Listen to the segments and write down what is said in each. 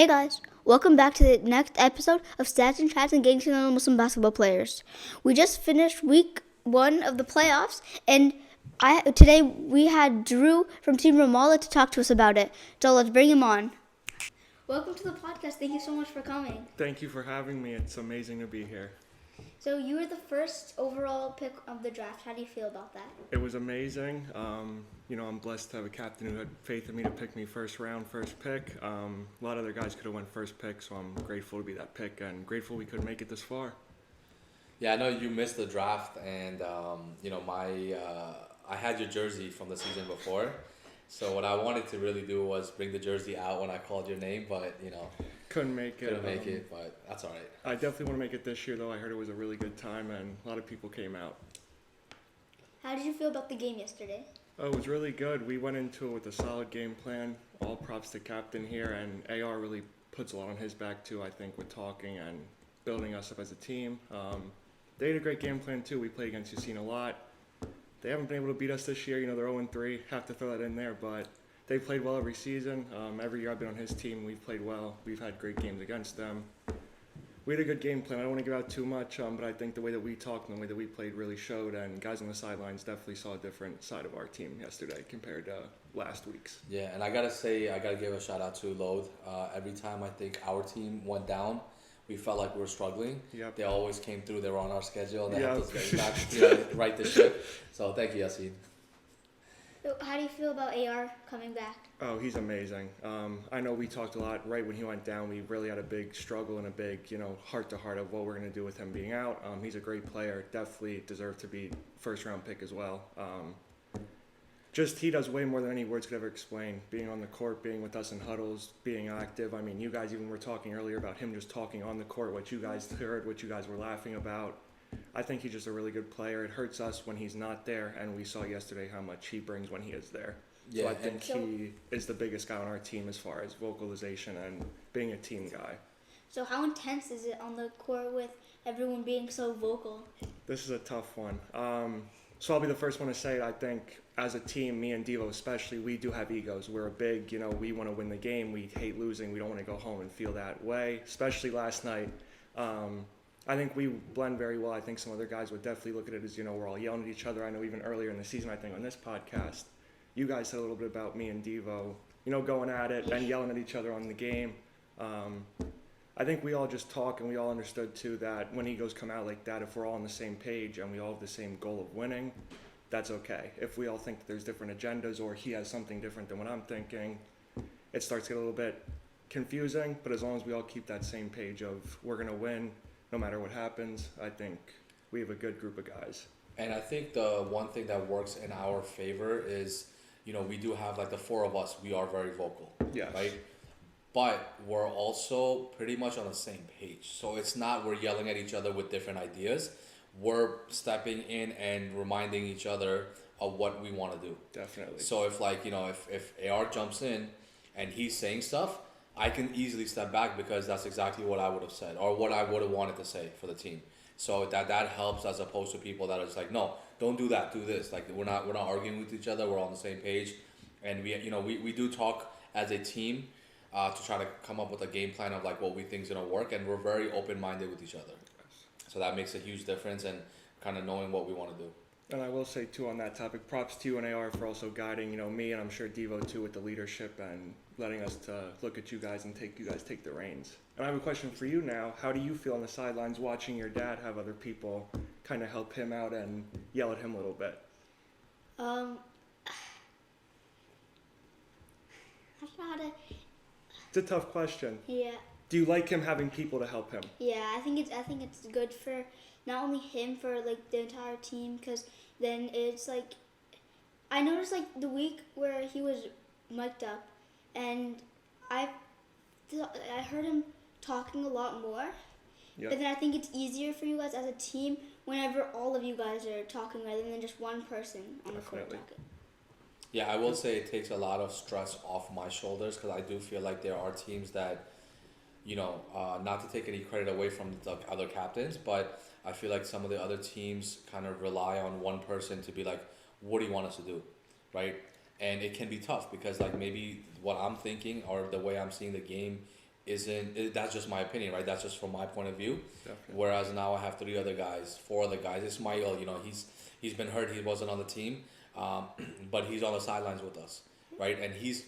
Hey guys, welcome back to the next episode of Stats and Chats and Getting to Know Muslim Basketball Players. We just finished week 1 of the playoffs, and today we had Drew from Team Ramallah to talk to us about it. So let's bring him on. Welcome to the podcast. Thank you so much for coming. Thank you for having me. It's amazing to be here. So you were the first overall pick of the draft. How do you feel about that? It was amazing. I'm blessed to have a captain who had faith in me to pick me first round, first pick. A lot of other guys could have went first pick, so I'm grateful to be that pick and grateful we could make it this far. Yeah, I know you missed the draft, and I had your jersey from the season before. So what I wanted to really do was bring the jersey out when I called your name, but couldn't make it. But that's all right. I definitely want to make it this year, though. I heard it was a really good time, and a lot of people came out. How did you feel about the game yesterday? Oh, it was really good. We went into it with a solid game plan. All props to captain here, and AR really puts a lot on his back too, I think, with talking and building us up as a team. They had a great game plan too. We played against Yassine a lot. They haven't been able to beat us this year. They're 0-3. Have to throw that in there, but they played well every season. Every year I've been on his team, we've played well. We've had great games against them. We had a good game plan. I don't want to give out too much, but I think the way that we talked and the way that we played really showed, and guys on the sidelines definitely saw a different side of our team yesterday compared to last week's. Yeah, and I gotta give a shout out to Load. Every time I think our team went down, we felt like we were struggling. Yep. They always came through. They were on our schedule. They Yep. helped us get back, right the ship. So thank you, Yassine. So how do you feel about AR coming back? Oh, he's amazing. I know we talked a lot right when he went down. We really had a big struggle and a big, heart-to-heart of what we're going to do with him being out. He's a great player. Definitely deserved to be first-round pick as well. He does way more than any words could ever explain. Being on the court, being with us in huddles, being active. I mean, you guys even were talking earlier about him just talking on the court, what you guys heard, what you guys were laughing about. I think he's just a really good player. It hurts us when he's not there, and we saw yesterday how much he brings when he is there. Yeah, so I think he is the biggest guy on our team as far as vocalization and being a team guy. So how intense is it on the court with everyone being so vocal? This is a tough one. So I'll be the first one to say it. I think as a team, me and Devo especially, we do have egos. We're a big, we want to win the game. We hate losing. We don't want to go home and feel that way, especially last night. I think we blend very well. I think some other guys would definitely look at it as, we're all yelling at each other. I know even earlier in the season, I think on this podcast, you guys said a little bit about me and Devo, going at it and yelling at each other on the game. I think we all just talk and we all understood too that when egos come out like that, if we're all on the same page and we all have the same goal of winning, that's okay. If we all think that there's different agendas or he has something different than what I'm thinking, it starts to get a little bit confusing. But as long as we all keep that same page of we're going to win no matter what happens, I think we have a good group of guys. And I think the one thing that works in our favor is, we do have like the four of us. We are very vocal. Yes. Right? But we're also pretty much on the same page. So it's not we're yelling at each other with different ideas. We're stepping in and reminding each other of what we want to do. Definitely. So if if AR jumps in and he's saying stuff, I can easily step back because that's exactly what I would have said or what I would have wanted to say for the team. So that helps as opposed to people that are just like, no, don't do that, do this. Like we're not arguing with each other. We're on the same page, and we do talk as a team to try to come up with a game plan of like what we think is gonna work, and we're very open minded with each other. So that makes a huge difference and kind of knowing what we want to do. And I will say too on that topic, props to you and AR for also guiding, me and I'm sure Devo too with the leadership and letting us to look at you guys and take the reins. And I have a question for you now. How do you feel on the sidelines watching your dad have other people kind of help him out and yell at him a little bit? I don't know how to. It's a tough question. Yeah. Do you like him having people to help him? Yeah, I think it's good for not only him, for like the entire team, because then it's like I noticed like the week where he was mic'd up, and I heard him talking a lot more. Yep. But then I think it's easier for you guys as a team whenever all of you guys are talking rather than just one person on the court talking. Yeah, I will say it takes a lot of stress off my shoulders because I do feel like there are teams that, not to take any credit away from the other captains, but I feel like some of the other teams kind of rely on one person to be like, what do you want us to do, right? And it can be tough because like maybe what I'm thinking or the way I'm seeing the game that's just my opinion, right? That's just from my point of view. Definitely. Whereas now I have four other guys. Ismail, he's been hurt. He wasn't on the team, but he's on the sidelines with us, right? And he's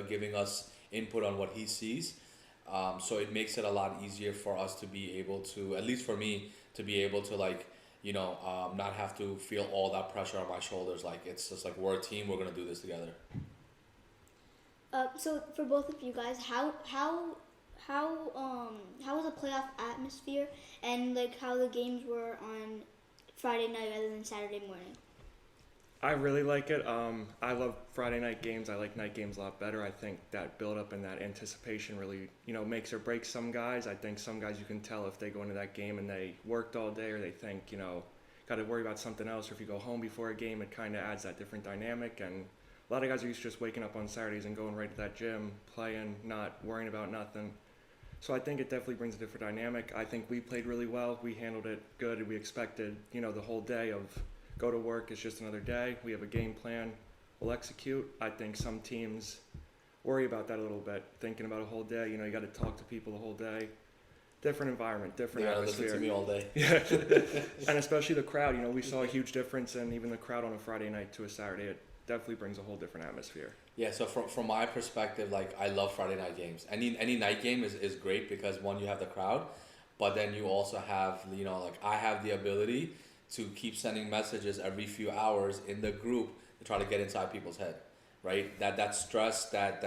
giving us input on what he sees. So it makes it a lot easier for us to be able to, at least for me, to be able to not have to feel all that pressure on my shoulders. Like it's just like we're a team. We're gonna do this together. So for both of you guys, how was the playoff atmosphere and like how the games were on Friday night rather than Saturday morning? I really like it. I love Friday night games. I like night games a lot better. I think that build up and that anticipation really, makes or breaks some guys. I think some guys you can tell if they go into that game and they worked all day or they think, got to worry about something else. Or if you go home before a game, it kind of adds that different dynamic. And a lot of guys are used to just waking up on Saturdays and going right to that gym, playing, not worrying about nothing. So I think it definitely brings a different dynamic. I think we played really well. We handled it good. We expected, the whole day of go to work, it's just another day. We have a game plan. We'll execute. I think some teams worry about that a little bit, thinking about a whole day. You got to talk to people the whole day. Different environment, different atmosphere. Listen to me all day. Yeah, and especially the crowd. We saw a huge difference in even the crowd on a Friday night to a Saturday. It definitely brings a whole different atmosphere. Yeah, so from my perspective, like I love Friday night games. Any night game is great because one, you have the crowd, but then you also have, I have the ability to keep sending messages every few hours in the group to try to get inside people's head, right? That stress, that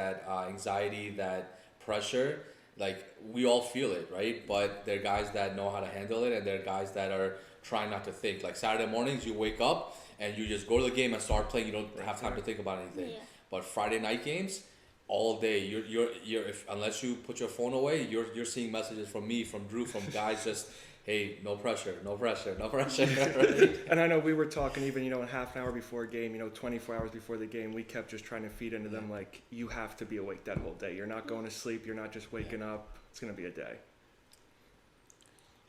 anxiety, that pressure, like we all feel it, right? But there are guys that know how to handle it, and there are guys that are trying not to think. Like Saturday mornings, you wake up and you just go to the game and start playing. You don't have time to think about anything. Yeah. But Friday night games, all day, you're unless you put your phone away, you're seeing messages from me, from Drew, from guys just. Hey, no pressure. Right? And I know we were talking even, in half an hour before a game, 24 hours before the game, we kept just trying to feed into them like, you have to be awake that whole day. You're not going to sleep. You're not just waking up. It's going to be a day.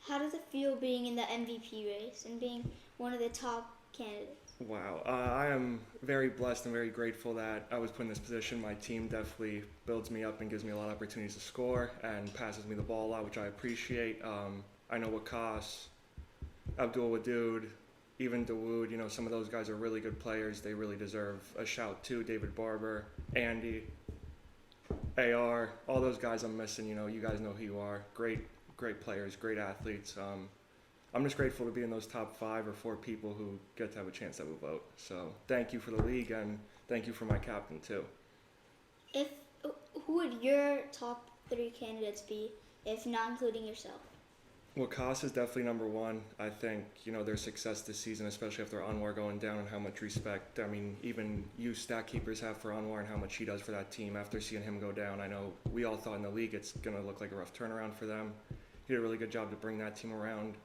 How does it feel being in the MVP race and being one of the top candidates? Wow. I am very blessed and very grateful that I was put in this position. My team definitely builds me up and gives me a lot of opportunities to score and passes me the ball a lot, which I appreciate. I know Wakas, Abdul Wadood, even Dawood, some of those guys are really good players. They really deserve a shout too. David Barber, Andy, AR, all those guys I'm missing, you guys know who you are. Great players, great athletes. I'm just grateful to be in those top 5 or 4 people who get to have a chance that will vote. So thank you for the league and thank you for my captain too. Who would your top 3 candidates be, if not including yourself? Wakas is definitely number 1. I think, their success this season, especially after Anwar going down and how much respect, even you stat keepers have for Anwar and how much he does for that team after seeing him go down. I know we all thought in the league it's going to look like a rough turnaround for them. He did a really good job to bring that team around.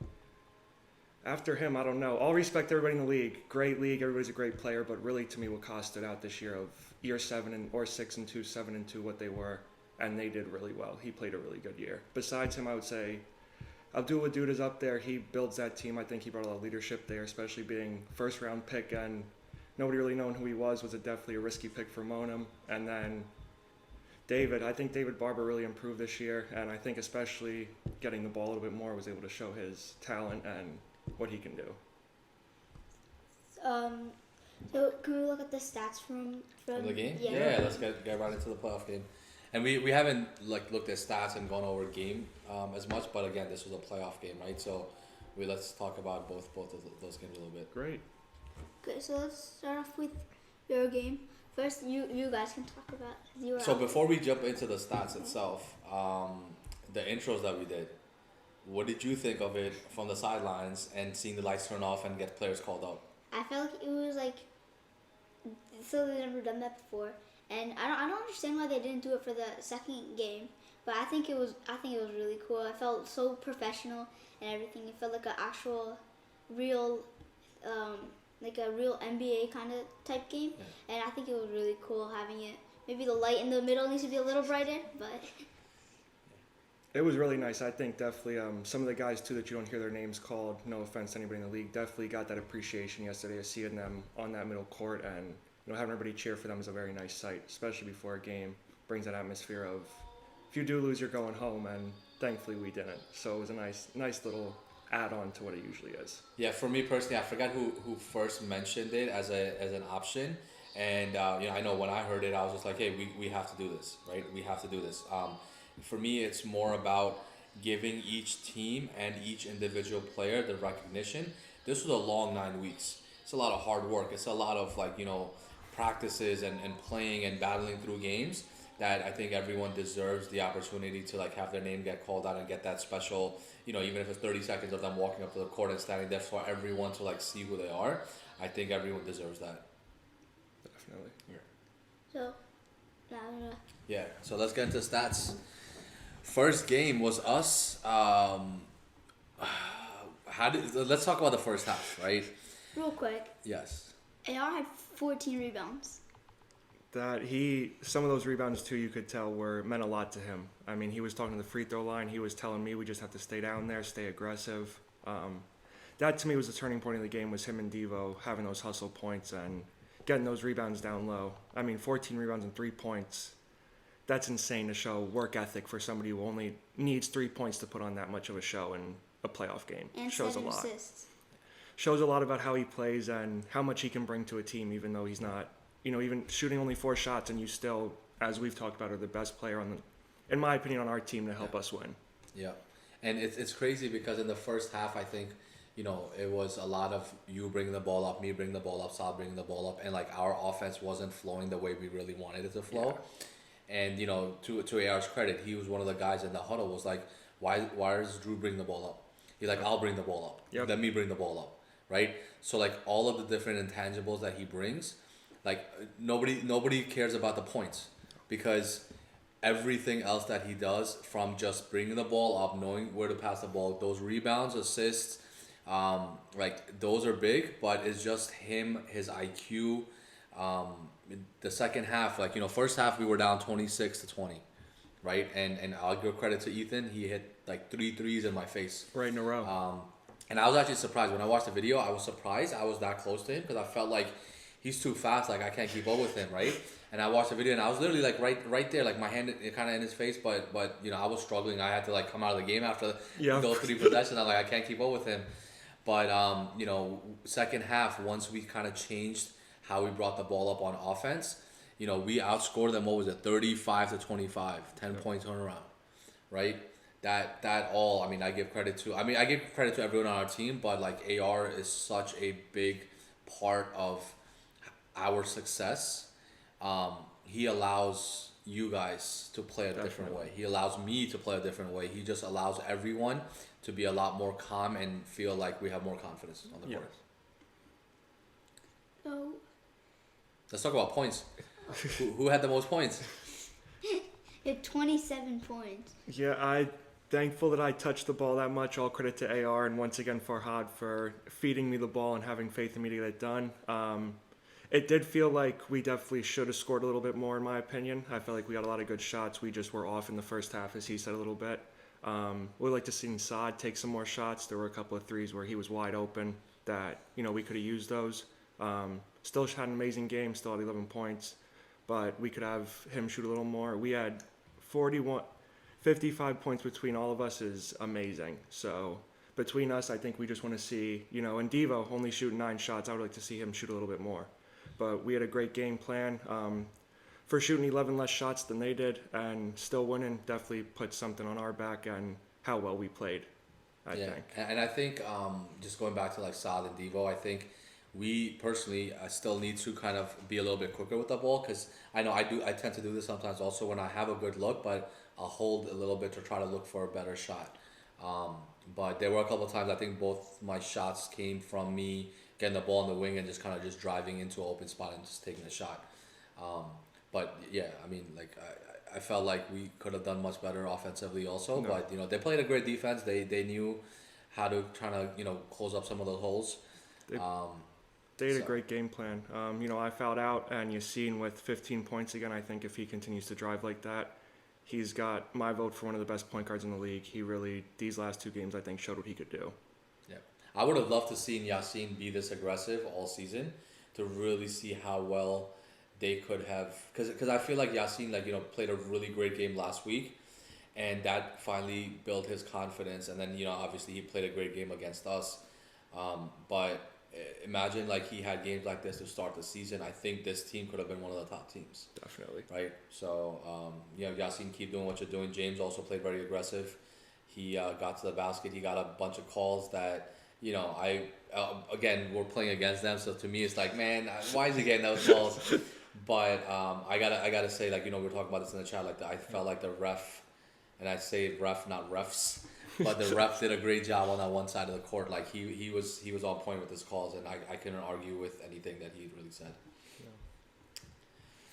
After him, I don't know. All respect to everybody in the league. Great league, everybody's a great player, but really to me Wakas stood out this year of year 7 or 6-2, 7-2, what they were, and they did really well. He played a really good year. Besides him, I would say Abdul Wadood is up there. He builds that team. I think he brought a lot of leadership there, especially being first-round pick, and nobody really knowing who he was definitely a risky pick for Monum. And then I think David Barber really improved this year, and I think especially getting the ball a little bit more was able to show his talent and what he can do. So can we look at the stats from the game? Yeah, let's get right into the playoff game. And we haven't looked at stats and gone over game as much, but again, this was a playoff game, right? So let's talk about both of those games a little bit. Great. Okay, so let's start off with your game. First, you guys can talk about your. So before we jump into the stats itself, the intros that we did, what did you think of it from the sidelines and seeing the lights turn off and get players called up? I felt like it was so they've never done that before. And I don't understand why they didn't do it for the second game, but I think it was really cool. I felt so professional and everything. It felt like an actual, real, like a real NBA kind of type game. Yeah. And I think it was really cool having it. Maybe the light in the middle needs to be a little brighter, but. It was really nice. I think definitely some of the guys too that you don't hear their names called. No offense to anybody in the league. Definitely got that appreciation yesterday of seeing them on that middle court and. Having everybody cheer for them is a very nice sight, especially before a game. Brings that atmosphere of if you do lose, you're going home, and thankfully we didn't. So it was a nice little add-on to what it usually is. Yeah, for me personally, I forgot who first mentioned it as an option, and I know when I heard it, I was just like, hey, we have to do this, right? We have to do this. For me, it's more about giving each team and each individual player the recognition. This was a long 9 weeks. It's a lot of hard work. It's a lot of practices and playing and battling through games that I think everyone deserves the opportunity to have their name get called out and get that special, even if it's 30 seconds of them walking up to the court and standing there for everyone to see who they are. I think everyone deserves that. Definitely. So, Yeah, so let's get into stats. First game was us. Let's talk about the first half, right? real quick, Yes. AR had 14 rebounds. Some of those rebounds too, you could tell meant a lot to him. I mean, he was talking to the free throw line. He was telling me we just have to stay down there, stay aggressive. That to me was the turning point of the game, was him and Devo having those hustle points and getting those rebounds down low. I mean, 14 rebounds and 3 points. That's insane to show work ethic for somebody who only needs 3 points to put on that much of a show in a playoff game. And shows 7 a lot. assists. Shows a lot about how he plays and how much he can bring to a team, even though he's not, even shooting only 4 shots, and you still, as we've talked about, are the best player in my opinion, on our team to help us win. Yeah, and it's crazy because in the first half, I think, it was a lot of you bringing the ball up, me bringing the ball up, Saad bringing the ball up, and our offense wasn't flowing the way we really wanted it to flow. Yeah. And to AR's credit, he was one of the guys in the huddle was like, why does Drew bring the ball up? He's like, I'll bring the ball up. Yep. Let me bring the ball up, right? So all of the different intangibles that he brings, nobody cares about the points because everything else that he does, from just bringing the ball up, knowing where to pass the ball, those rebounds, assists, those are big, but it's just him, his IQ. The second half, first half we were down 26-20, right? And I'll give credit to Ethan. He hit 3 threes in my face. Right in a row. And I was actually surprised. When I watched the video, I was surprised I was that close to him because I felt like he's too fast. I can't keep up with him, right? And I watched the video and I was literally right there, my hand kind of in his face, but I was struggling. I had to come out of the game after those 3 possessions. I'm I can't keep up with him. But second half, once we kind of changed how we brought the ball up on offense, we outscored them. What was it, 35-25, 10-point turnaround, right? That all. I give credit to. I give credit to everyone on our team, but AR is such a big part of our success. He allows you guys to play a different way. He allows me to play a different way. He just allows everyone to be a lot more calm and feel like we have more confidence on the court. So, let's talk about points. who had the most points? he had 27 points. Yeah, I'm thankful that I touched the ball that much. All credit to AR and once again Farhad for feeding me the ball and having faith in me to get it done. It did feel like we definitely should have scored a little bit more, in my opinion. I felt like we got a lot of good shots. We just were off in the first half, as he said, a little bit. We'd like to see Saad take some more shots. There were a couple of threes where he was wide open that, we could have used those. Still had an amazing game, still had 11 points, but we could have him shoot a little more. We had 55 points between all of us is amazing. So between us, I think we just want to see, and Devo only shooting 9 shots. I would like to see him shoot a little bit more. But we had a great game plan. For shooting 11 less shots than they did and still winning, definitely put something on our back and how well we played, I think. And I think just going back to Saad and Devo, I think we personally still need to kind of be a little bit quicker with the ball because I know I tend to do this sometimes also when I have a good look, but I'll hold a little bit to try to look for a better shot. But there were a couple of times I think both my shots came from me getting the ball in the wing and just kind of just driving into an open spot and just taking a shot. But yeah, I felt like we could have done much better offensively also. No. But they played a great defense. They knew how to try to close up some of those holes. They had a great game plan. I fouled out, and Yassine with 15 points again. I think if he continues to drive like that, he's got my vote for one of the best point guards in the league. He really, these last 2 games, I think, showed what he could do. Yeah, I would have loved to see Yassine be this aggressive all season to really see how well they could have, because I feel like Yassine played a really great game last week, and that finally built his confidence. And then obviously he played a great game against us. But imagine like he had games like this to start the season. I think this team could have been one of the top teams. Definitely. Right. So Yasin, keep doing what you're doing. James also played very aggressive. He got to the basket. He got a bunch of calls that again, we're playing against them. So to me, it's like, man, why is he getting those calls? But I gotta say, like, we were talking about this in the chat. Like, I felt like the ref, and I say ref, not refs, but the ref did a great job on that one side of the court. Like, he was on point with his calls, and I couldn't argue with anything that he really said.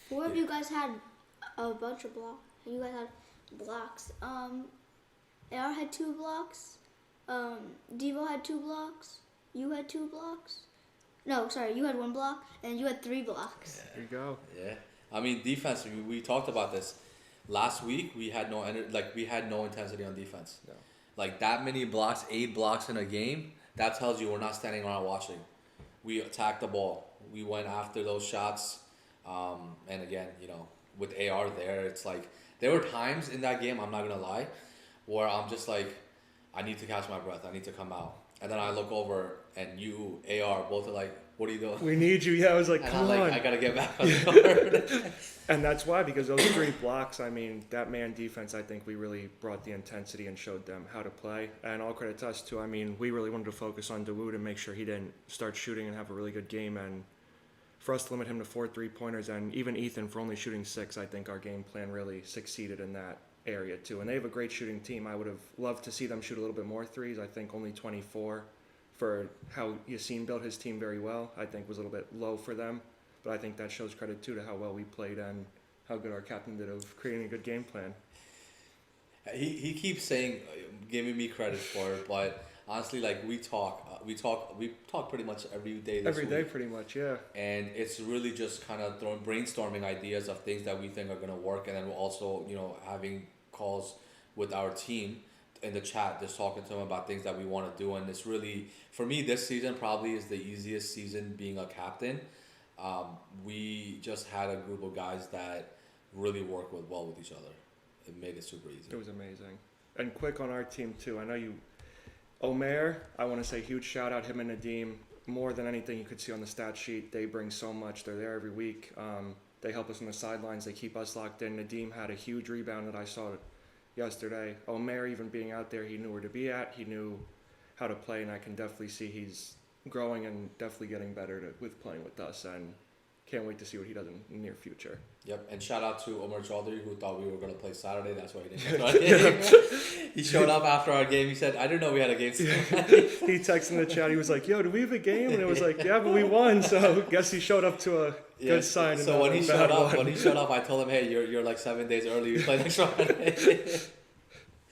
Four of you guys had a bunch of blocks. You guys had blocks. AR had 2 blocks. Devo had 2 blocks. You had 2 blocks. No, sorry, you had 1 block, and you had 3 blocks. There you go. Yeah, I mean defense. We talked about this last week. We had no intensity on defense. No. Like that many blocks, 8 blocks in a game. That tells you we're not standing around watching. We attacked the ball. We went after those shots. And again, with AR there, it's like there were times in that game. I'm not gonna lie, where I'm just like, I need to catch my breath. I need to come out. And then I look over, and you, AR, both are like, what are you doing? We need you. Yeah, I was like, and come I'm on. like, I got to get back on the court. And that's why, because those 3 blocks, I mean, that man defense, I think we really brought the intensity and showed them how to play. And all credit to us, too. I mean, we really wanted to focus on Dawood and make sure he didn't start shooting and have a really good game. And for us to limit him to 4 3-pointers, and even Ethan for only shooting 6, I think our game plan really succeeded in that area, too. And they have a great shooting team. I would have loved to see them shoot a little bit more threes. I think only 24 for how Yassine built his team very well, I think was a little bit low for them. But I think that shows credit, too, to how well we played and how good our captain did of creating a good game plan. He keeps saying, giving me credit for it, but honestly, like we talk pretty much every day. Every day, pretty much, yeah. And it's really just kind of brainstorming ideas of things that we think are gonna work, and then we're also having calls with our team in the chat, just talking to them about things that we want to do. And it's really, for me, this season probably is the easiest season being a captain. We just had a group of guys that really work well with each other. It made it super easy. It was amazing. And quick on our team, too. I know you, Mohr, I want to say huge shout out, him and Nadim. More than anything you could see on the stat sheet, they bring so much. They're there every week. They help us on the sidelines. They keep us locked in. Nadim had a huge rebound that I saw yesterday. Mohr, even being out there, he knew where to be at. He knew how to play, and I can definitely see he's growing and definitely getting better with playing with us. And can't wait to see what he does in the near future. Yep, and shout out to Omar Chaudhry, who thought we were going to play Saturday. That's why he didn't show up. He showed up after our game. He said, I didn't know we had a game today. He texted in the chat. He was like, yo, do we have a game? And it was like, yeah, but we won. So I guess he showed up to a good sign. So when he showed up, I told him, hey, you're like 7 days early. You play next Friday.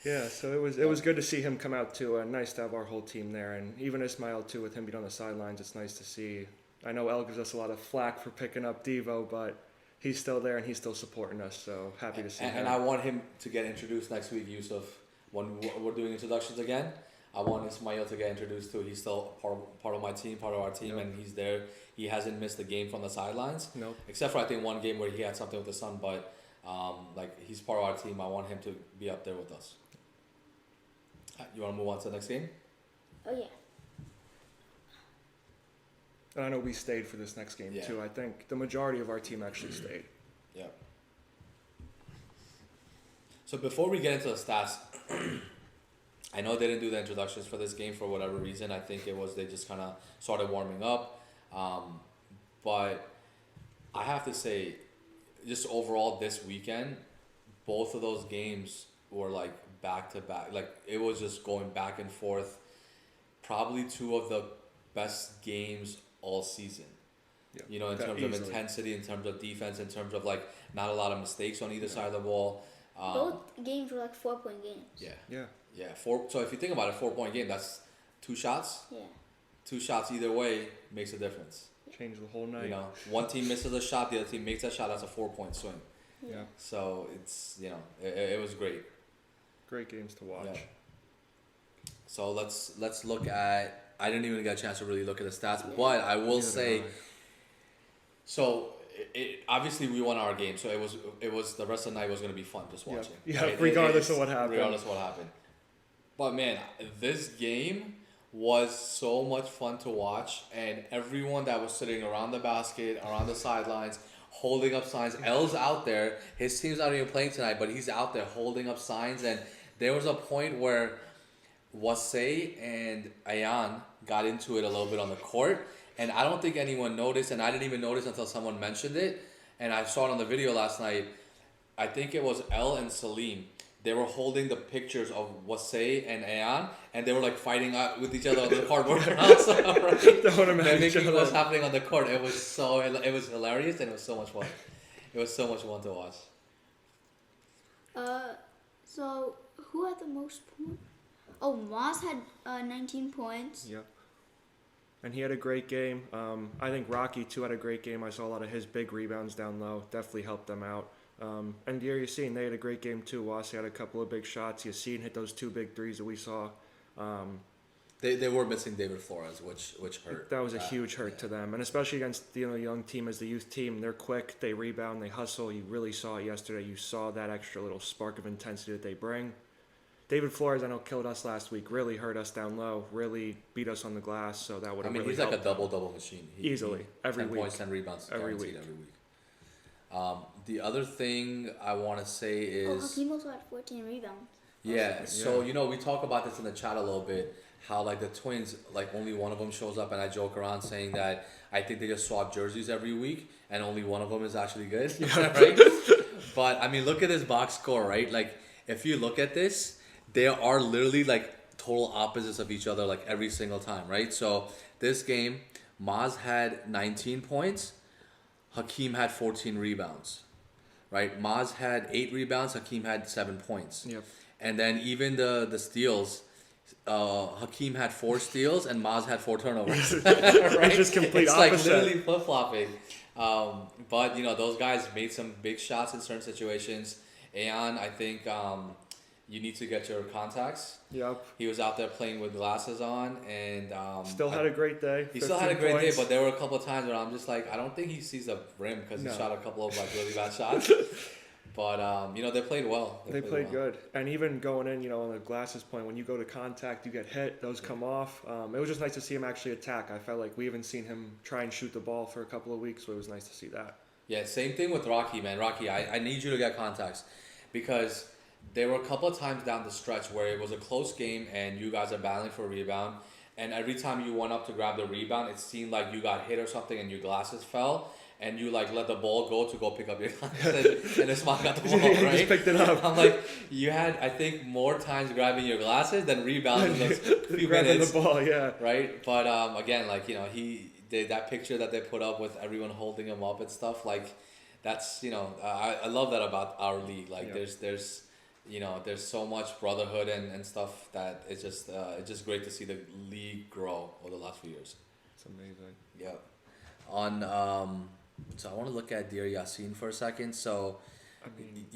Yeah, so it was good to see him come out too. Nice to have our whole team there, and even Ismail too, with him being on the sidelines. It's nice to see. I know El gives us a lot of flack for picking up Devo, but he's still there and he's still supporting us. So happy to see him. And I want him to get introduced next week, Yusuf. When we're doing introductions again, I want Ismail to get introduced too. He's still part of my team, part of our team, and he's there. He hasn't missed a game from the sidelines, except for I think one game where he had something with his son. But like he's part of our team. I want him to be up there with us. You want to move on to the next game? Oh, yeah. And I know we stayed for this next game too. I think the majority of our team actually stayed. Yeah. So before we get into the stats, I know they didn't do the introductions for this game for whatever reason. I think it was they just kind of started warming up. But I have to say, just overall this weekend, both of those games were like back to back. Like it was just going back and forth. Probably 2 of the best games all season. In terms of intensity, in terms of defense, in terms of like not a lot of mistakes on either side of the ball. Both games were like 4-point games. Yeah. So if you think about it, 4-point game, that's 2 shots. Yeah. 2 shots either way makes a difference. Change the whole night. One team misses a shot, the other team makes a shot. That's a 4-point swing. Yeah. So it's it was great. Great games to watch. Yeah. So let's look at. I didn't even get a chance to really look at the stats, but I will say. So obviously we won our game, so it was the rest of the night was gonna be fun just watching. Yeah, regardless of what happened. Regardless of what happened. But man, this game was so much fun to watch, and everyone that was sitting around the basket, around the sidelines, holding up signs. L's out there. His team's not even playing tonight, but he's out there holding up signs. And there was a point where Wasey and Ayan got into it a little bit on the court, and I don't think anyone noticed, and I didn't even notice until someone mentioned it. And I saw it on the video last night. I think it was L and Salim. They were holding the pictures of Wasey and Ayan, and they were like fighting out with each other on the cardboard outside, right? Mimicking what's happening on the court. It was hilarious, and it was so much fun. It was so much fun to watch. So who had the most points? Oh, Moss had 19 points. Yep. And he had a great game. I think Rocky too had a great game. I saw a lot of his big rebounds down low. Definitely helped them out. And Yassine, they had a great game too. Wasey had a couple of big shots. Yassine hit those 2 big threes that we saw. They were missing David Flores, which hurt. That was a huge hurt to them, and especially against the young team as the youth team. They're quick, they rebound, they hustle. You really saw it yesterday. You saw that extra little spark of intensity that they bring. David Flores, I know, killed us last week. Really hurt us down low. Really beat us on the glass. So that would have really he's helped. like a double machine. Easily every 10 week. 10 points, 10 rebounds, every week. The other thing I want to say is... Hakeem also had 14 rebounds. Yeah, so, we talk about this in the chat a little bit, how, like, the Twins, like, only one of them shows up, and I joke around saying that I think they just swap jerseys every week, and only one of them is actually good, right? But, I mean, look at this box score, right? Like, if you look at this, they are literally, like, total opposites of each other, like, every single time, right? So, this game, Maz had 19 points, Hakeem had 14 rebounds, right? Maz had 8 rebounds, Hakeem had 7 points. Yep. And then even the steals, Hakeem had 4 steals and Maz had 4 turnovers. Right? Just complete it's opposite. Like literally flip-flopping. But, those guys made some big shots in certain situations. Ayan, I think you need to get your contacts. Yep. He was out there playing with glasses on, and still had a great day. He still had a great day, but there were a couple of times where I'm just like, I don't think he sees the rim because he shot a couple of like really bad shots. But they played well. They played good, and even going in, on the glasses point, when you go to contact, you get hit; those come off. It was just nice to see him actually attack. I felt like we haven't seen him try and shoot the ball for a couple of weeks, so it was nice to see that. Yeah, same thing with Rocky, man. Rocky, I need you to get contacts because there were a couple of times down the stretch where it was a close game and you guys are battling for a rebound, and every time you went up to grab the rebound, it seemed like you got hit or something and your glasses fell, and you like let the ball go pick up your glasses, and Usman got the ball, right? He just picked it up. I'm like, you had, I think, more times grabbing your glasses than rebounding those few grabbing minutes. the ball, yeah. Right? But again, like, that picture that they put up with everyone holding him up and stuff, like, that's, I love that about our league. Like, there's so much brotherhood and stuff that it's just great to see the league grow over the last few years. It's amazing. Yeah. So I want to look at Dear Yassine for a second. So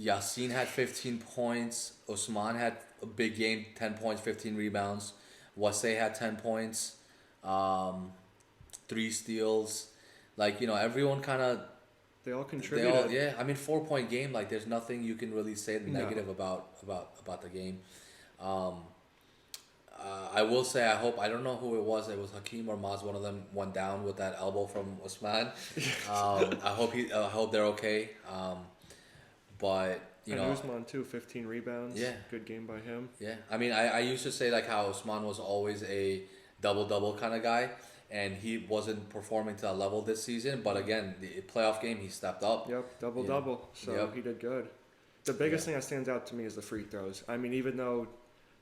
Yassine had 15 points. Usman had a big game, 10 points, 15 rebounds. Wasey had 10 points, 3 steals. Like, everyone kind of... They all contributed. 4-point game. Like, there's nothing you can really say negative about the game. I will say, I don't know who it was Hakeem or Maz. One of them went down with that elbow from Usman. I hope they're okay. But and Usman too, 15 rebounds. Yeah, good game by him. Yeah, I mean, I used to say like how Usman was always a double kind of guy, and he wasn't performing to that level this season. But again, the playoff game, he stepped up. Yep, double. So he did good. The biggest thing that stands out to me is the free throws. I mean, even though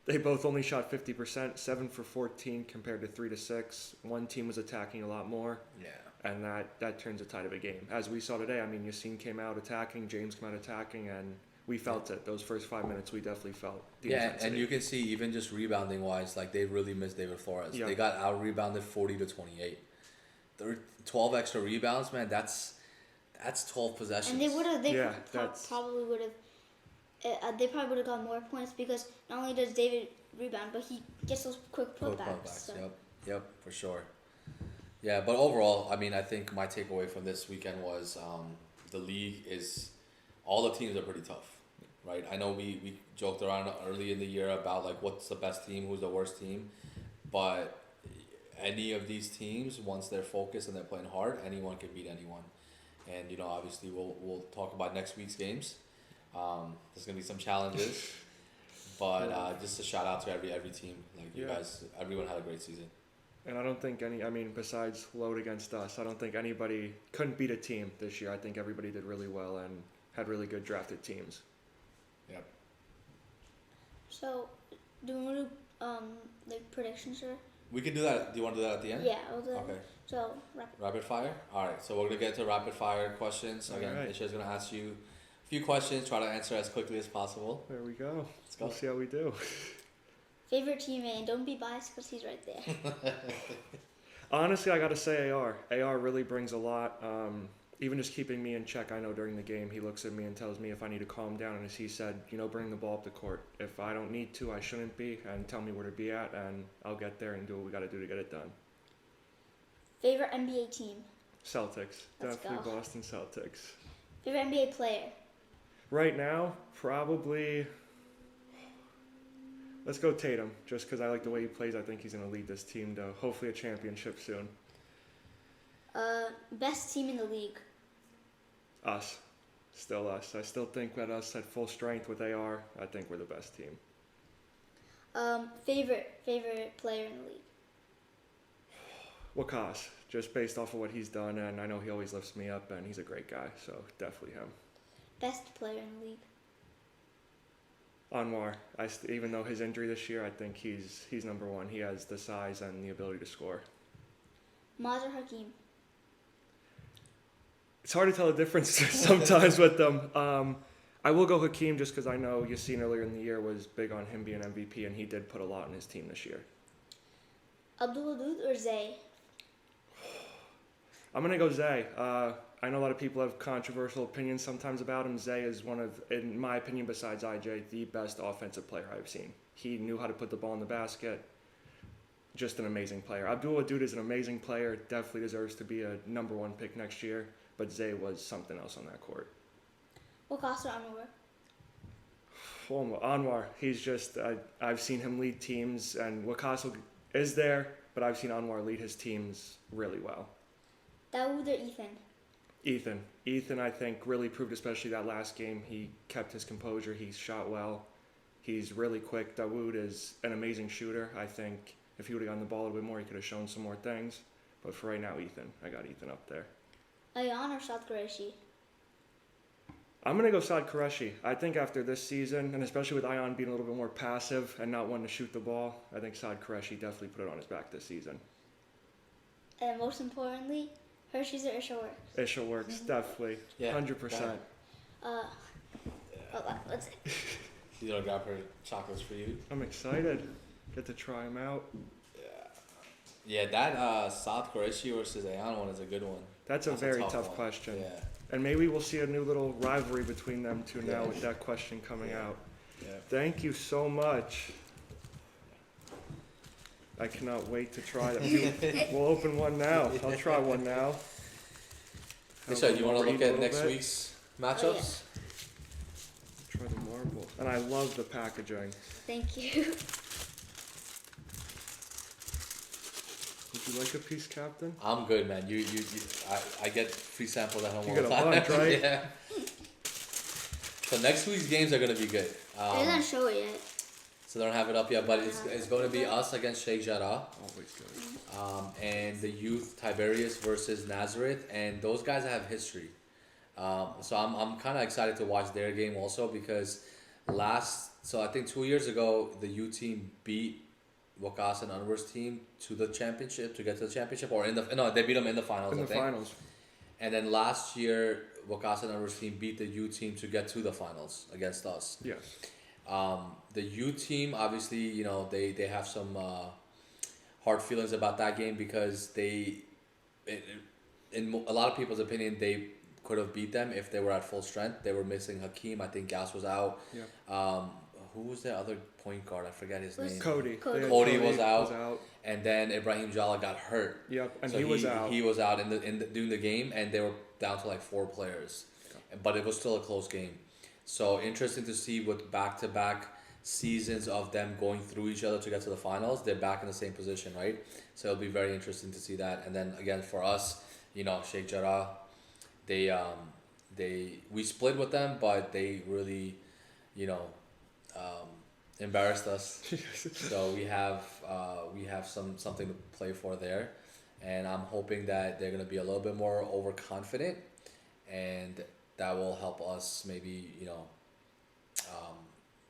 they both only shot 50%, 7 for 14 compared to 3 to 6. One team was attacking a lot more. Yeah. And that turns the tide of a game. As we saw today, I mean, Yassine came out attacking, James came out attacking, and we felt it. Those first 5 minutes, we definitely felt the intensity. And you can see even just rebounding wise, like they really missed David Flores. They got out rebounded 40 to 28. 12 extra rebounds, man. That's 12 possessions. And they probably would have. They probably would have got more points because not only does David rebound, but he gets those quick putbacks. So. Yep, for sure. Yeah, but overall, I mean, I think my takeaway from this weekend was the league is all the teams are pretty tough, right? I know we joked around early in the year about like what's the best team, who's the worst team, but any of these teams, once they're focused and they're playing hard, anyone can beat anyone. And obviously, we'll talk about next week's games. There's gonna be some challenges, but just a shout out to every team. Like you guys, everyone had a great season. And I don't think besides Load against us, I don't think anybody couldn't beat a team this year. I think everybody did really well and had really good drafted teams. Yep. So, do we want to do like predictions or? We can do that. Do you want to do that at the end? Yeah, I'll do that. Okay. So, Rapid fire? Alright, so we're going to get to rapid fire questions. Again, Alright. Isha's going to ask you a few questions, try to answer as quickly as possible. There we go. Let's go. We'll see how we do. favorite teammate, and don't be biased because he's right there. Honestly, I got to say AR. AR really brings a lot. Even just keeping me in check. I know during the game he looks at me and tells me if I need to calm down. And as he said, bring the ball up the court. If I don't need to, I shouldn't be. And tell me where to be at, and I'll get there and do what we got to do to get it done. Favorite NBA team? Celtics. Let's Definitely go. Boston Celtics. Favorite NBA player? Right now, probably... Let's go Tatum, just because I like the way he plays. I think he's going to lead this team to hopefully a championship soon. Best team in the league? Us. Still us. I still think that us at full strength with AR, I think we're the best team. Favorite player in the league? Wakas, just based off of what he's done, and I know he always lifts me up, and he's a great guy, so definitely him. Best player in the league? Anwar, even though his injury this year, I think he's number one. He has the size and the ability to score. Mohr or Hakeem? It's hard to tell the difference sometimes with them. I will go Hakeem just because I know Yassine earlier in the year was big on him being MVP, and he did put a lot in his team this year. Abdul or Zay? I'm going to go Zay. I know a lot of people have controversial opinions sometimes about him. Zay is one of, in my opinion, besides IJ, the best offensive player I've seen. He knew how to put the ball in the basket. Just an amazing player. Abdul Wadud is an amazing player. Definitely deserves to be a number one pick next year. But Zay was something else on that court. Wakas or Anwar? Anwar, he's just, I've seen him lead teams, and Wakas is there, but I've seen Anwar lead his teams really well. Dawood or Ethan? Ethan, I think, really proved, especially that last game, he kept his composure. He shot well. He's really quick. Dawood is an amazing shooter. I think if he would have gotten the ball a little bit more, he could have shown some more things. But for right now, Ethan. I got Ethan up there. Ayan or Saad Qureshi? I'm going to go Saad Qureshi. I think after this season, and especially with Ayan being a little bit more passive and not wanting to shoot the ball, I think Saad Qureshi definitely put it on his back this season. And most importantly, Hershey's or Isha Works? Isha Works, definitely. Yeah, 100%. Let's see. She's gonna grab her chocolates for you. I'm excited. Get to try them out. Yeah, that South Qureshi versus Ayan one is a good one. That's a very tough one. question. Yeah. And maybe we'll see a new little rivalry between them two now Yeah. with that question coming out. Yeah. Thank you so much. I cannot wait to try them. We'll open one now. I'll try one now. Isha, you want to look at Read a next little bit. week's matchups? Try the marble. And I love the packaging. Thank you. Would you like a piece, Captain? I'm good, man. I get free samples at home You all get the a time. bunch, right? Yeah. So next week's games are gonna be good. They didn't show it yet. So they don't have it up yet, but it's going to be us against Sheikh Jarrah. Always good. And the youth Tiberius versus Nazareth, and those guys have history. So I'm kind of excited to watch their game also because I think 2 years ago the U team beat Wakas and Anwar's team to the championship to get to the championship, or they beat them in the finals. In I the think. finals. And then last year Wakas and Anwar's team beat the U team to get to the finals against us. Yes. The U team, obviously, they have some hard feelings about that game because in a lot of people's opinion, they could have beat them if they were at full strength. They were missing Hakeem. I think Gas was out. Yeah. Who was the other point guard? I forget his name. Cody. Cody. Cody was out. and then Ibrahim Jala got hurt. Yep, and So he was out. He was out during the game, and they were down to like 4 players, but it was still a close game. So interesting to see with back-to-back seasons of them going through each other to get to the finals. They're back in the same position, right? So it'll be very interesting to see that. And then again for us, Sheikh Jarrah, we split with them, but they really, embarrassed us. So we have something to play for there, and I'm hoping that they're gonna be a little bit more overconfident, and that will help us maybe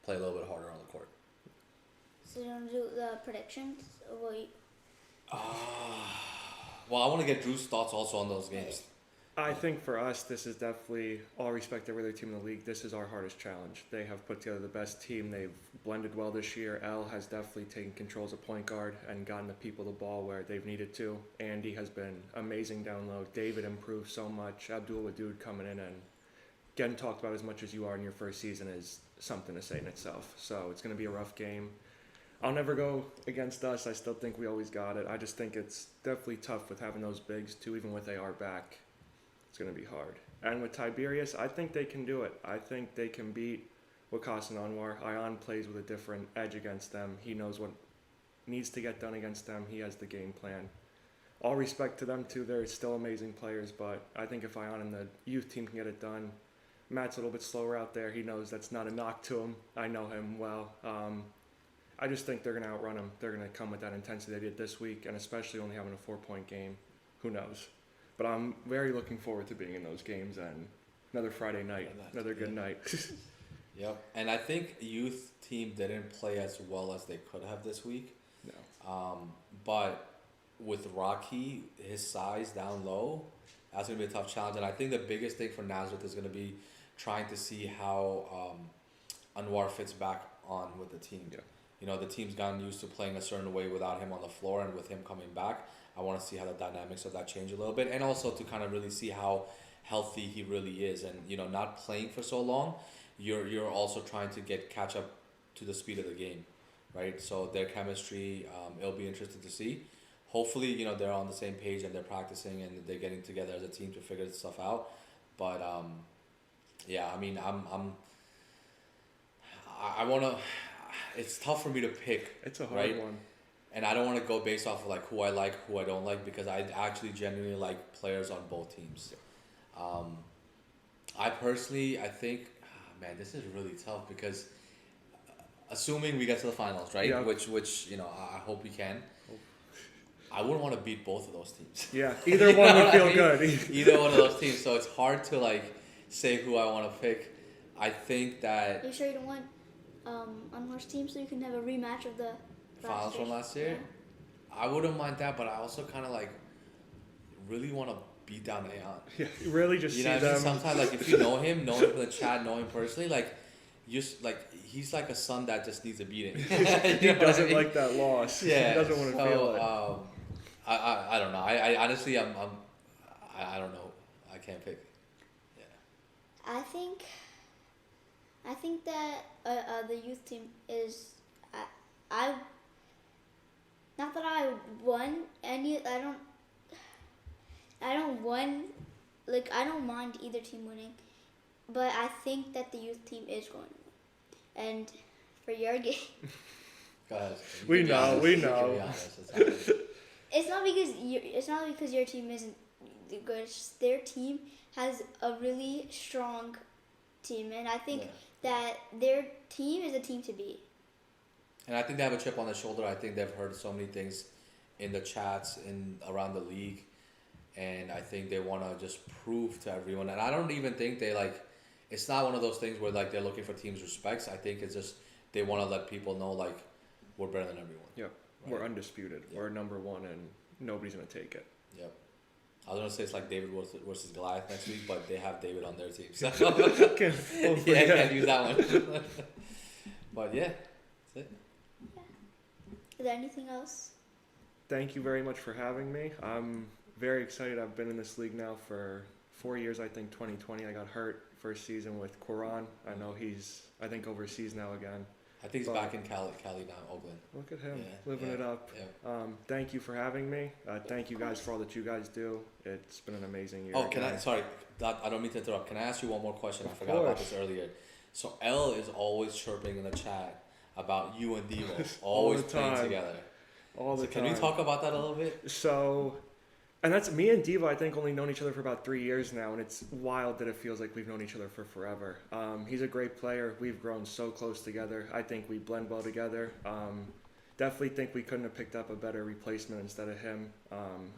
play a little bit harder on the court. So you want to do the predictions? Or Well, I want to get Drew's thoughts also on those games. I think for us, this is definitely, all respect to every other team in the league, this is our hardest challenge. They have put together the best team. They've blended well this year. El has definitely taken control as a point guard and gotten the people the ball where they've needed to. Andy has been amazing down low. David improved so much. Abdul Wadud coming in and getting talked about as much as you are in your first season is something to say in itself. So it's going to be a rough game. I'll never go against us. I still think we always got it. I just think it's definitely tough with having those bigs too, even with AR back. It's going to be hard. And with Tiberius, I think they can do it. I think they can beat Wakas and Anwar. Ion plays with a different edge against them. He knows what needs to get done against them. He has the game plan. All respect to them too. They're still amazing players, but I think if Ion and the youth team can get it done, Matt's a little bit slower out there. He knows that's not a knock to him. I know him well. I just think they're going to outrun him. They're going to come with that intensity they did this week, and especially only having a 4-point game. Who knows? But I'm very looking forward to being in those games and another Friday night, another good night. Yep. And I think youth team didn't play as well as they could have this week. No. But with Rocky, his size down low, that's going to be a tough challenge. And I think the biggest thing for Nazareth is going to be trying to see how Anwar fits back on with the team. Yeah. The team's gotten used to playing a certain way without him on the floor, and with him coming back, I want to see how the dynamics of that change a little bit, and also to kind of really see how healthy he really is. And not playing for so long, you're also trying to catch up to the speed of the game, right? So their chemistry, it'll be interesting to see. Hopefully, they're on the same page and they're practicing and they're getting together as a team to figure this stuff out. But yeah, I mean, I want to. It's tough for me to pick. It's a hard one. And I don't want to go based off of like who I like, who I don't like, because I actually genuinely like players on both teams. I personally, I think, man, this is really tough because assuming we get to the finals, right? Yeah. Which I hope we can. I wouldn't want to beat both of those teams. Yeah, either one would feel good. Either one of those teams. So it's hard to like say who I want to pick. I think that. Are you sure you don't want Anwar's team so you can have a rematch of the finals from last year? Yeah. I wouldn't mind that, but I also kind of like really want to beat down Aeon. Yeah, really just see them. Sometimes like if you know him from the chat, know him personally, like just like he's like a son that just needs a beating. He doesn't like that loss. Yeah, he doesn't want to feel it. I don't know. I honestly I don't know. I can't pick. Yeah. I think that the youth team is I not that I won any. I don't mind either team winning, but I think that the youth team is going to win. And for your game, guys, we know. It's not because your team isn't good. It's just their team has a really strong team, and I think that their team is a team to beat. And I think they have a chip on their shoulder. I think they've heard so many things in the chats around the league, and I think they want to just prove to everyone. And I don't even think they like. It's not one of those things where like they're looking for teams' respects. I think it's just they want to let people know like we're better than everyone. Yep, right? We're undisputed. Yep. We're number one, and nobody's gonna take it. Yep. I was gonna say it's like David versus Goliath next week, but they have David on their team. So I can't use that one. But yeah, that's it. Yeah. Is there anything else? Thank you very much for having me. I'm very excited. I've been in this league now for 4 years. I think 2020 I got hurt first season with Quran. I know he's overseas now again. I think he's But- back in Cali now, Oakland. Look at him, Yeah, living yeah, it up. Yeah. Thank you for having me. Thank you guys for all that you guys do. It's been an amazing year. Oh, can I? again. Sorry, I don't mean to interrupt. Can I ask you one more question? I Of forgot about course. this earlier. So L is always chirping in the chat about you and Devo always the playing time. together. All the So time. can we talk about that a little bit? So, and that's me and Diva. I think only known each other for about 3 years now, and it's wild that it feels like we've known each other for forever. He's a great player. We've grown so close together. I think we blend well together. Definitely think we couldn't have picked up a better replacement instead of him.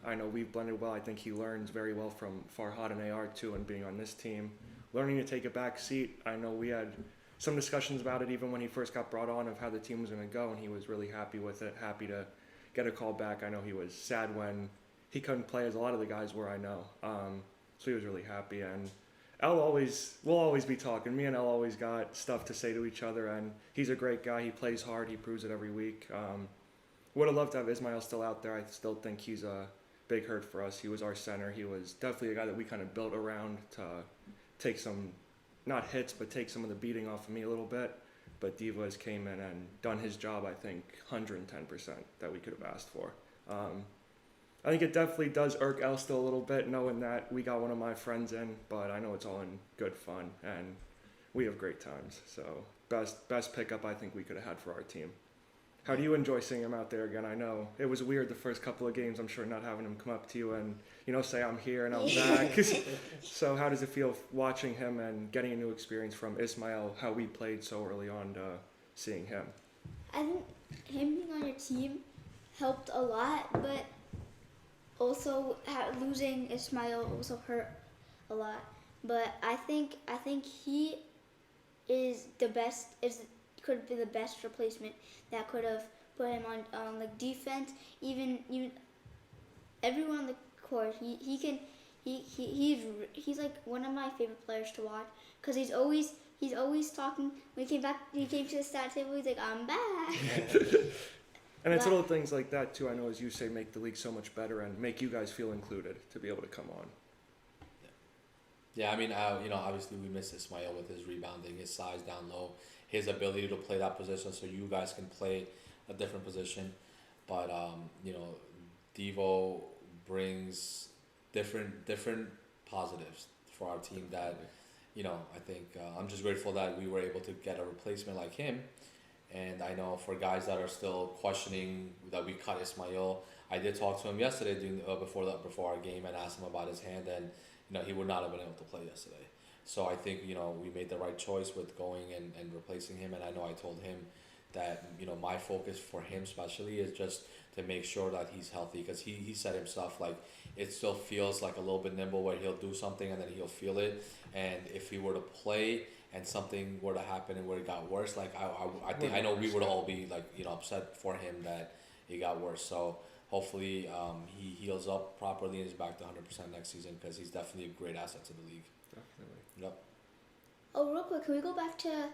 I know we've blended well. I think he learns very well from Farhad and AR too, and being on this team, learning to take a back seat. I know we had some discussions about it even when he first got brought on of how the team was going to go, and he was really happy with it. Happy to get a call back. I know he was sad when he couldn't play, as a lot of the guys were, I know. So he was really happy, and we'll always be talking. Me and El always got stuff to say to each other, and he's a great guy. He plays hard. He proves it every week. Would have loved to have Ismail still out there. I still think he's a big hurt for us. He was our center. He was definitely a guy that we kind of built around to take some, not hits, but take some of the beating off of me a little bit. But Diva has came in and done his job, I think, 110% that we could have asked for. I think it definitely does irk El still a little bit, knowing that we got one of my friends in, but I know it's all in good fun, and we have great times. So best pickup I think we could have had for our team. How do you enjoy seeing him out there again? I know it was weird the first couple of games, I'm sure, not having him come up to you and, say I'm here and I'm back. So how does it feel watching him and getting a new experience from Ismail, how we played so early on to seeing him? I think him being on your team helped a lot, but also losing Ismail also hurt a lot. But I think he is the best. Could have been the best replacement that could have put him on like defense. Even everyone on the court. He's like one of my favorite players to watch because he's always talking. When he came to the stat table, he's like, I'm back. And it's little things like that too, I know, as you say, make the league so much better and make you guys feel included to be able to come on. Yeah, I mean, obviously we miss Ismail with his rebounding, his size down low, his ability to play that position so you guys can play a different position. But, Devo brings different positives for our team that, I think I'm just grateful that we were able to get a replacement like him. And I know for guys that are still questioning that we cut Ismail, I did talk to him yesterday before our game and asked him about his hand, and he would not have been able to play yesterday. So I think we made the right choice with going and replacing him. And I know I told him that my focus for him especially is just to make sure that he's healthy, because he said himself, like, it still feels like a little bit nimble where he'll do something and then he'll feel it, and if he were to play and something were to happen and where it got worse, like I know we would all be like upset for him that it got worse. So hopefully he heals up properly and is back to 100% next season, because he's definitely a great asset to the league. Definitely. Yep. Oh, real quick, can we go back to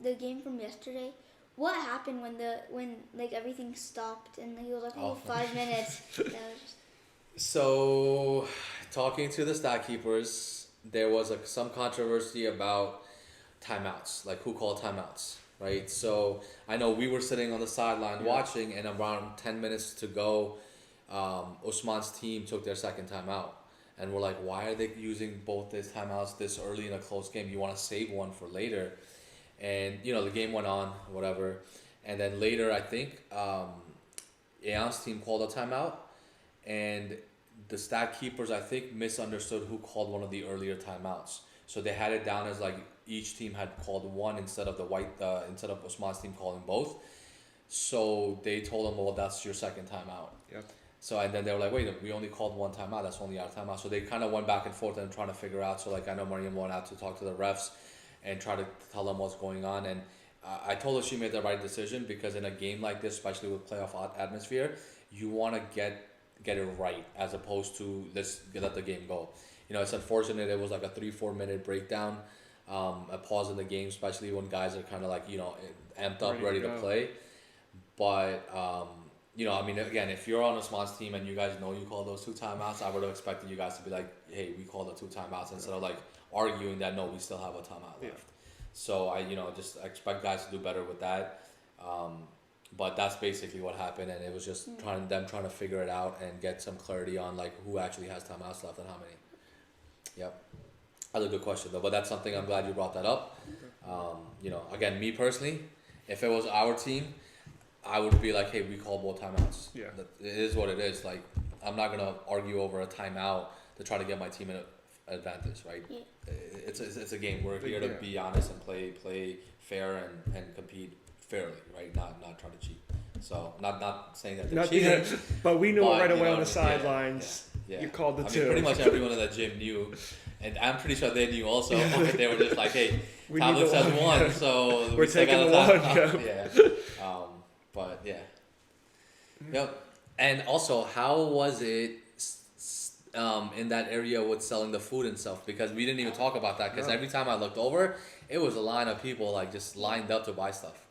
the game from yesterday? What happened when like everything stopped and he was like, 5 minutes? So, talking to the stat keepers, there was some controversy about timeouts, like who called timeouts, right? So I know we were sitting on the sideline watching, and around 10 minutes to go, Usman's team took their second timeout. And we're like, why are they using both these timeouts this early in a close game? You want to save one for later. And, the game went on, whatever. And then later, I think, Ayan's team called a timeout. And the stat keepers, I think, misunderstood who called one of the earlier timeouts. So they had it down as like each team had called one instead of instead of Usman's team calling both. So they told them, well, that's your second timeout. Yep. So, and then they were like, wait, we only called one timeout. That's only our timeout. So they kind of went back and forth and trying to figure out. So, like, I know Mariam went out to talk to the refs and try to tell them what's going on. And I told her she made the right decision, because in a game like this, especially with playoff atmosphere, you want to get it right as opposed to let the game go. It's unfortunate it was like a 3-4 minute breakdown, a pause in the game, especially when guys are kind of like, amped up, ready to play. But, I mean, again, if you're on Usman's team and you guys know you called those two timeouts, I would have expected you guys to be like, hey, we called the two timeouts, instead of like arguing that, no, we still have a timeout left. So I just expect guys to do better with that. But that's basically what happened, and it was just trying to figure it out and get some clarity on like who actually has timeouts left and how many. Yep, that's a good question though. But that's something I'm glad you brought that up. Again, me personally, if it was our team, I would be like, hey, we call both timeouts. Yeah. It is what it is. Like, I'm not gonna argue over a timeout to try to get my team an advantage, right? Yeah. It's a game. We're here to be honest and play fair and compete fairly, right? Not try to cheat. So not saying that they're cheating, but we knew it right away on the sidelines. Yeah. You called the two. Pretty much everyone in that gym knew, and I'm pretty sure they knew also. But they were just like, hey, Tablet says one, so we're taking the one. Yeah. But yeah. Yep. And also, how was it in that area with selling the food and stuff? Because we didn't even talk about that. Because every time I looked over, it was a line of people like just lined up to buy stuff.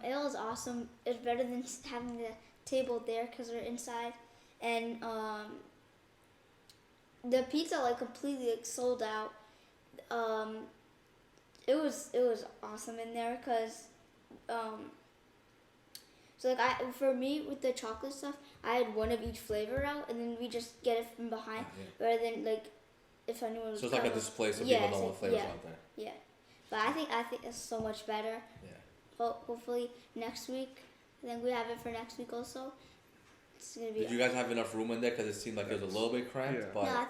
It was awesome. It's better than having the table there because we're inside, and the pizza like completely like sold out. It was awesome in there because so like for me with the chocolate stuff, I had one of each flavor out, and then we just get it from behind rather than like if anyone was. So it's like a display, so people know what flavors out there. Yeah, but I think it's so much better. Yeah. Hopefully next week. I think we have it for next week also. It's gonna be. Did you guys have enough room in there? Because it seemed like it was a little bit cramped. Yeah. But no, I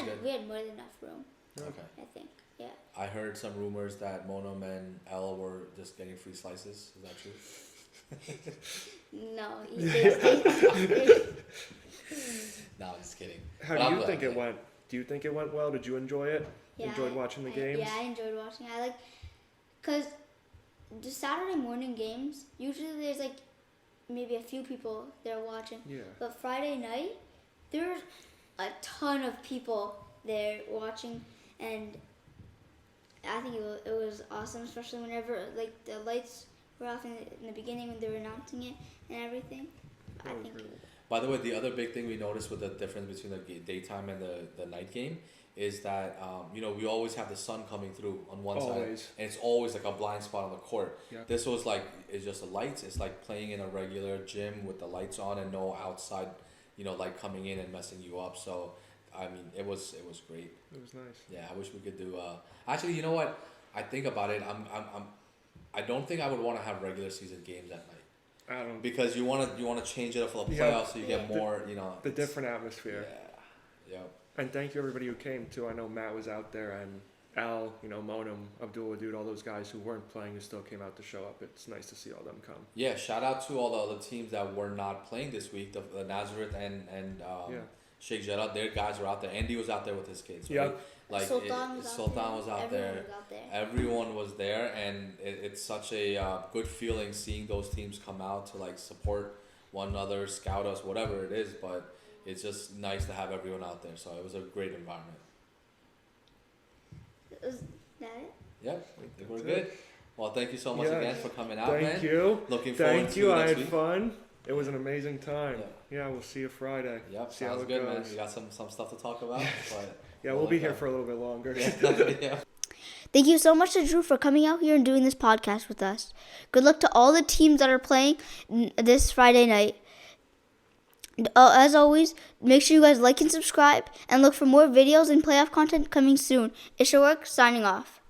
think we had more than enough room. Okay. I think. Yeah. I heard some rumors that Monum and Elle were just getting free slices. Is that true? No. No, I'm just kidding. How do you think it went? Do you think it went well? Did you enjoy it? Yeah, Enjoyed watching the games? Yeah, I enjoyed watching. Cause the Saturday morning games, usually there's like maybe a few people there watching. Yeah. But Friday night, there's a ton of people there watching, and I think it was awesome, especially whenever like the lights were off in the beginning when they were announcing it and everything. I think. By the way, the other big thing we noticed with the difference between the daytime and the night game is that we always have the sun coming through on one side, and it's always like a blind spot on the court. Yeah. This was like it's just the lights. It's like playing in a regular gym with the lights on and no outside, light coming in and messing you up. So, I mean, it was great. It was nice. Yeah, I wish we could do. Actually, you know what? I think about it. I don't think I would want to have regular season games at night. I don't. Because you want to change it up for the playoffs, so you get more. The different atmosphere. Yeah. Yeah. And thank you everybody who came too. I know Matt was out there, and Al, Monum, Abdul Wadud, all those guys who weren't playing who still came out to show up. It's nice to see all them come. Yeah, shout out to all the other teams that were not playing this week. The Nazareth and Sheikh Jarrah, their guys were out there. Andy was out there with his kids. Right? Yeah. Like Sultan was out there. Everyone was there, and it's such a good feeling seeing those teams come out to like support one another, scout us, whatever it is. But it's just nice to have everyone out there. So it was a great environment. Is that it? Yeah, I think we're good. Well, thank you so much again for coming out, Thank you. Looking forward to next week. I had fun. It was an amazing time. Yeah, we'll see you Friday. Yep, see sounds how it good, goes. man. We got some stuff to talk about. But yeah, we'll be here for a little bit longer. Yeah. Thank you so much to Drew for coming out here and doing this podcast with us. Good luck to all the teams that are playing this Friday night. As always, make sure you guys like and subscribe and look for more videos and playoff content coming soon. Ishawork signing off.